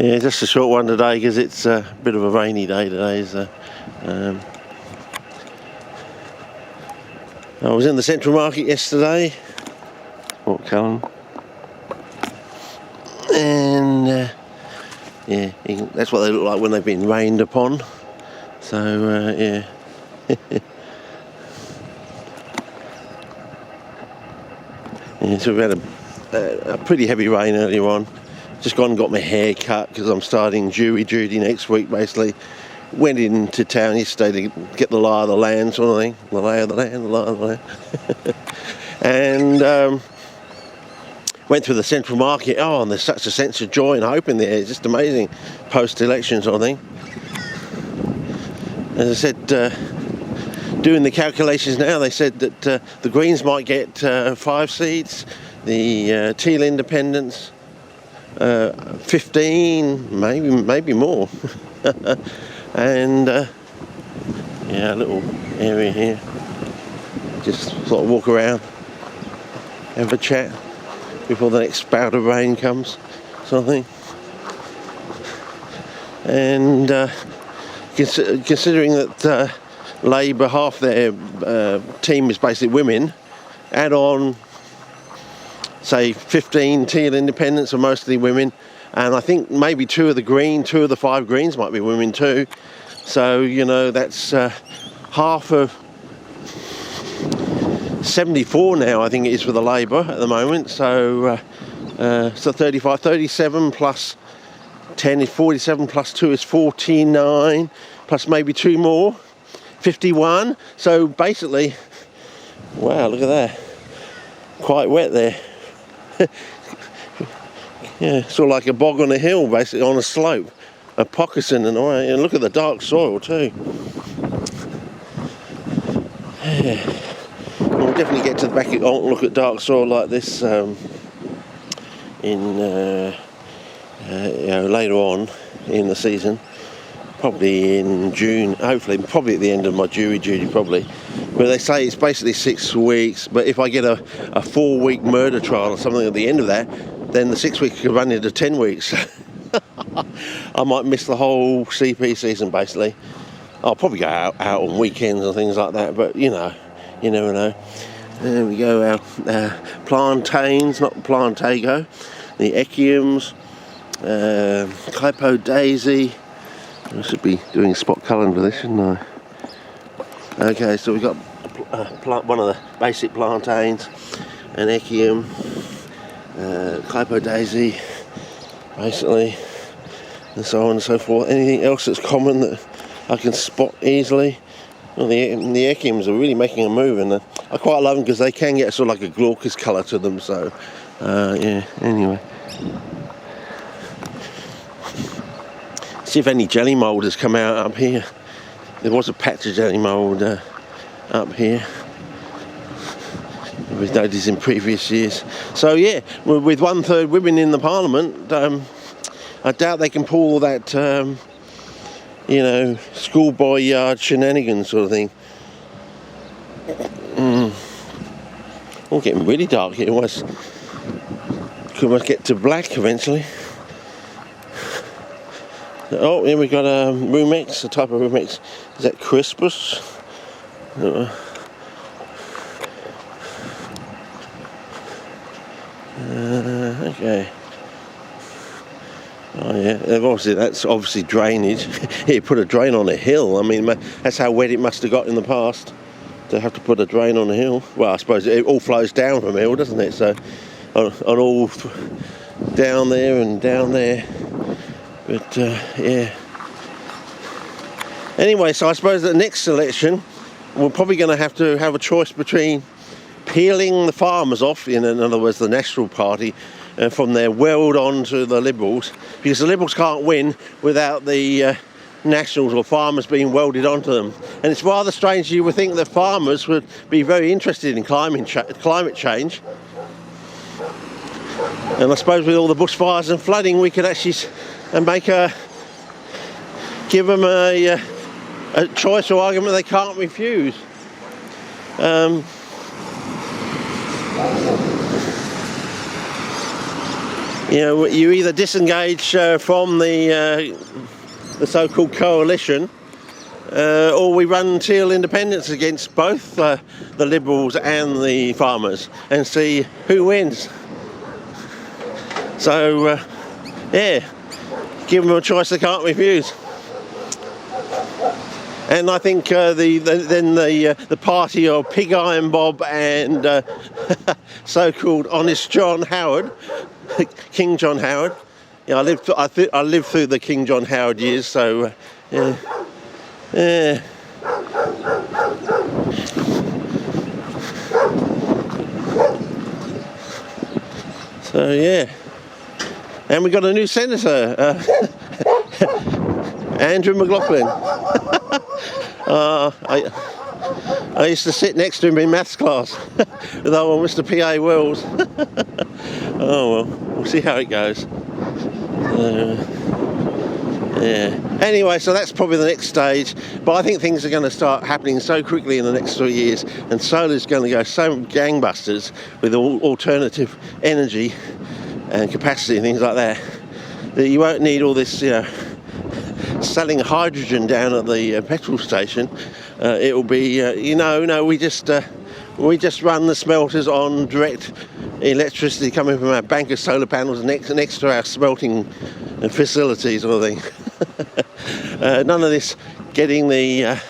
Yeah, just a short one today because it's a bit of a rainy day today. So, I was in the Central Market yesterday, Port Cullen, and yeah, that's what they look like when they've been rained upon. So yeah. Yeah, so we've had a pretty heavy rain earlier on. Just gone and got my hair cut because I'm starting jury duty next week basically. Went into town yesterday to get the lie of the land sort of thing. The lay of the land, the lie of the land. And went through the Central Market. Oh, and there's such a sense of joy and hope in there. It's just amazing post-election sort of thing. As I said, doing the calculations now, they said that the Greens might get 5 seats, the Teal Independents 15, maybe more. And yeah, a little area here. Just sort of walk around, have a chat before the next spout of rain comes, sort of thing. And considering that Labour, half their team is basically women, add on, say, 15 Teal Independents are mostly women, and I think maybe 2 of the 5 Greens might be women too. So, you know, that's half of 74 now, I think it is for the Labour at the moment. So, so 35, 37 plus 10 is 47, plus 2 is 49, plus maybe 2 more, 51. So basically, wow, look at that. Quite wet there. Yeah, sort of like a bog on a hill, basically, on a slope. A pocketing and all that. And look at the dark soil too. Yeah. We'll definitely get to the back and look at dark soil like this in you know, later on in the season, probably in June, hopefully, probably at the end of my jury duty, probably. But they say it's basically 6 weeks, but if I get a 4-week murder trial or something at the end of that, then the 6 weeks could run into 10 weeks. I might miss the whole CP season, basically. I'll probably go out on weekends and things like that, but you know, you never know. There we go, our plantains, not plantago, the echiums, Clipo daisy. I should be doing spot colouring for this, shouldn't I? Okay, so we've got one of the basic plantains, an echium, Clipo daisy, basically, and so on and so forth. Anything else that's common that I can spot easily? Well, the echiums are really making a move, and I quite love them because they can get sort of like a glaucous colour to them. So, yeah. Anyway, see if any jelly mould has come out up here. There was a patch of jelly mould up here. We've noticed in previous years. So yeah, with 1/3 women in the Parliament, I doubt they can pull all that, you know, schoolboy yard shenanigans sort of thing. All getting really dark here. Could we get to black eventually? Oh, here we got a Rumex, a type of Rumex. Is that Crispus? Okay. Oh yeah, that's obviously drainage. Here, put a drain on a hill. I mean, that's how wet it must have got in the past to have to put a drain on a hill. Well, I suppose it all flows down from a hill, doesn't it? So, on all down there and down there. But yeah. Anyway, so I suppose the next election, we're probably going to have a choice between peeling the farmers off, in other words, the National Party, from their weld on to the Liberals, because the Liberals can't win without the Nationals or farmers being welded onto them. And it's rather strange. You would think that farmers would be very interested in climate change. And I suppose with all the bushfires and flooding, we could actually give them a choice or argument they can't refuse. you know, you either disengage from the so-called coalition, or we run till independence against both the Liberals and the farmers and see who wins. So, yeah, give them a choice they can't refuse. And I think the party of Pig Iron Bob and so-called Honest John Howard, King John Howard. Yeah, I lived through the King John Howard years, so yeah. Yeah. So yeah, and we got a new senator, Andrew McLaughlin. I used to sit next to him in maths class with old Mr. P.A. Wells. Oh well, we'll see how it goes. Yeah. Anyway, so that's probably the next stage, but I think things are going to start happening so quickly in the next 3 years, and solar's going to go so gangbusters with alternative energy and capacity and things like that, that you won't need all this, you know, selling hydrogen down at the petrol station. It will be, we just run the smelters on direct electricity coming from our bank of solar panels next to our smelting facilities, sort of thing. None of this getting the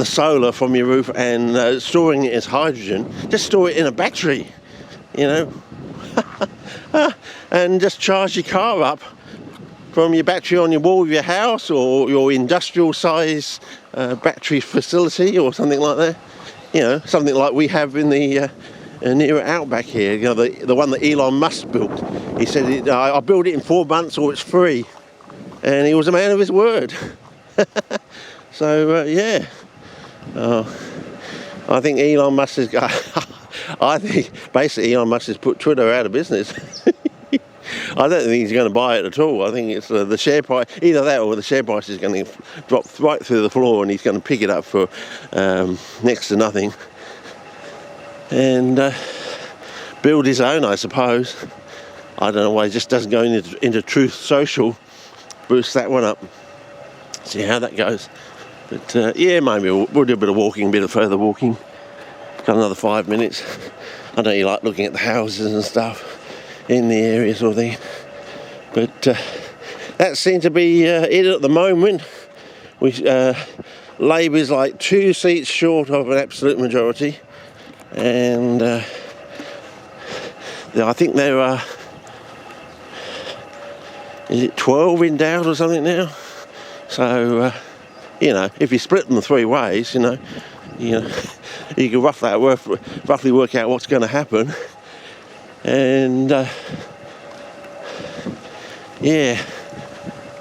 solar from your roof and storing it as hydrogen. Just store it in a battery, you know, and just charge your car up from your battery on your wall of your house or your industrial size battery facility or something like that. You know, something like we have in the near Outback here, you know, the one that Elon Musk built. He said, I'll build it in 4 months or it's free. And he was a man of his word. So, yeah. I think Elon Musk is... I think basically Elon Musk has put Twitter out of business. I don't think he's going to buy it at all. I think it's the share price, either that or the share price is going to drop right through the floor and he's going to pick it up for next to nothing. And build his own, I suppose. I don't know why he just doesn't go into Truth Social, boost that one up, see how that goes. But yeah, maybe we'll do a bit of walking, a bit of further walking. Got another 5 minutes. I know you like looking at the houses and stuff in the area sort of thing. But that seems to be it at the moment. Labour's like 2 seats short of an absolute majority. And I think there are, is it 12 in doubt or something now? So, you know, if you split them 3 ways, you know, you can roughly work out what's going to happen. And yeah,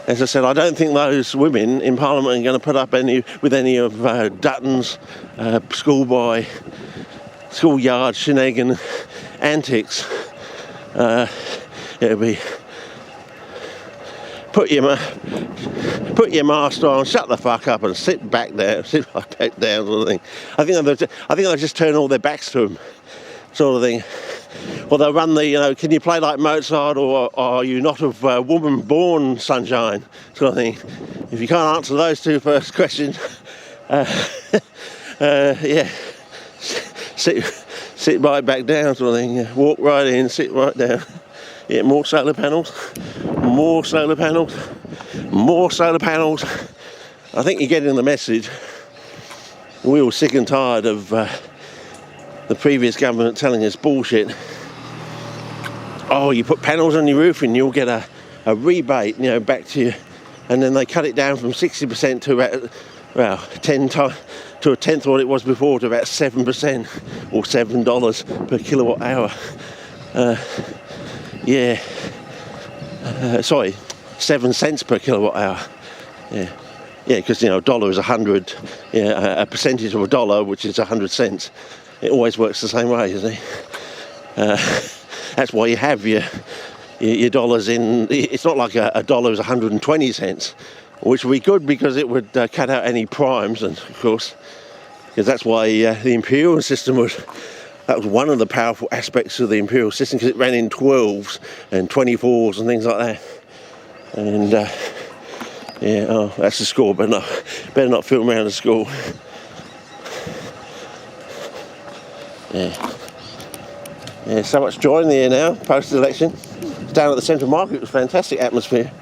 as I said, I don't think those women in Parliament are going to put up with any of Dutton's schoolyard shenanigan antics. It'll be put your mask on, shut the fuck up, and sit right back down, sort of thing. I think they'll just turn all their backs to him, sort of thing. Well, they'll run the, can you play like Mozart, or are you not of woman born, sunshine, sort of thing. If you can't answer those 2 first questions, yeah, sit right back down, sort of thing. Yeah. Walk right in, sit right down. Yeah, more solar panels, more solar panels, more solar panels. I think you're getting the message. We're all sick and tired of the previous government telling us bullshit. Oh, you put panels on your roof and you'll get a rebate, you know, back to you. And then they cut it down from 60% to about, well, 10 times to a tenth of what it was before, to about 7% or $7 per kilowatt hour. Yeah. Sorry, 7 cents per kilowatt hour. Yeah. Yeah, because, you know, a dollar is 100, yeah, a percentage of a dollar, which is 100 cents. It always works the same way, you see. That's why you have your dollars in. It's not like a dollar is 120 cents, which would be good because it would cut out any primes, and of course, because that's why the imperial system was that was one of the powerful aspects of the imperial system, because it ran in 12s and 24s and things like that. And yeah, oh, that's the school. Better not film around the school. Yeah, so much joy in the air now, post-election. Down at the Central Market, it was a fantastic atmosphere.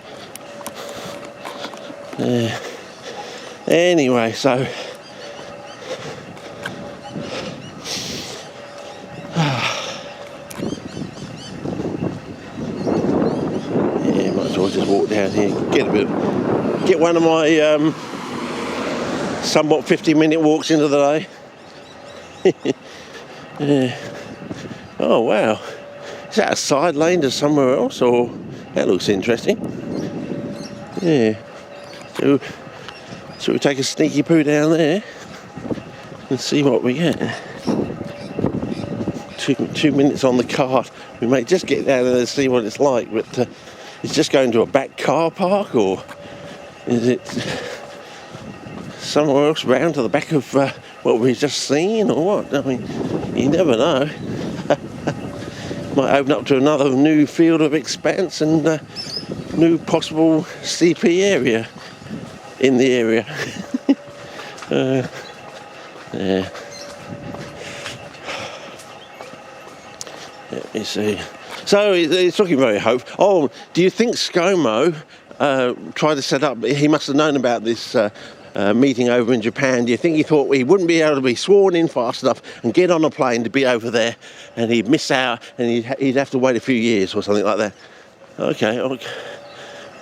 Anyway, so yeah, might as well just walk down here, get one of my somewhat 50-minute walks into the day. Yeah. Oh wow, is that a side lane to somewhere else, or that looks interesting? Yeah. So should we take a sneaky poo down there and see what we get? 2 minutes on the card. We may just get down there and see what it's like, but it's just going to a back car park, or is it somewhere else round to the back of what we've just seen, or what? I mean, you never know. Might open up to another new field of expanse and new possible CP area in the area. Yeah. Let me see. So it's looking very hopeful. Oh, do you think ScoMo tried to set up? He must have known about this meeting over in Japan. Do you think he thought he wouldn't be able to be sworn in fast enough and get on a plane to be over there, and he'd miss out, and he'd have to wait a few years or something like that? Okay.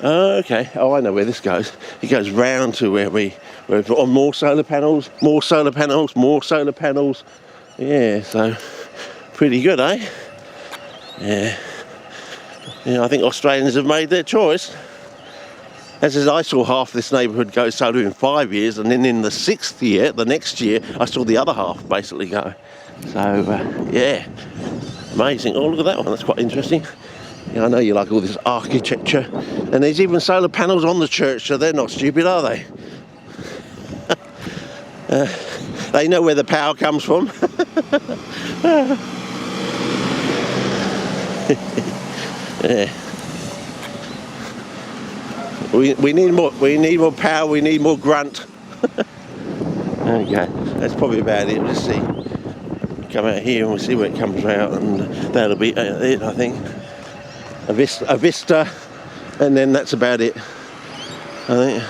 Okay. Oh, I know where this goes. It goes round to where we're on more solar panels. Yeah, so pretty good, eh? Yeah. Yeah, I think Australians have made their choice. As I saw half this neighbourhood go solar in 5 years, and then in the 6th year, the next year, I saw the other half basically go. So, yeah, amazing. Oh, look at that one, that's quite interesting. Yeah, I know you like all this architecture. And there's even solar panels on the church, so they're not stupid, are they? They know where the power comes from. Yeah. We need more power, we need more grunt. Okay, that's probably about it. We'll just see. Come out here and we'll see where it comes out, and that'll be it, I think. A vista, and then that's about it, I think.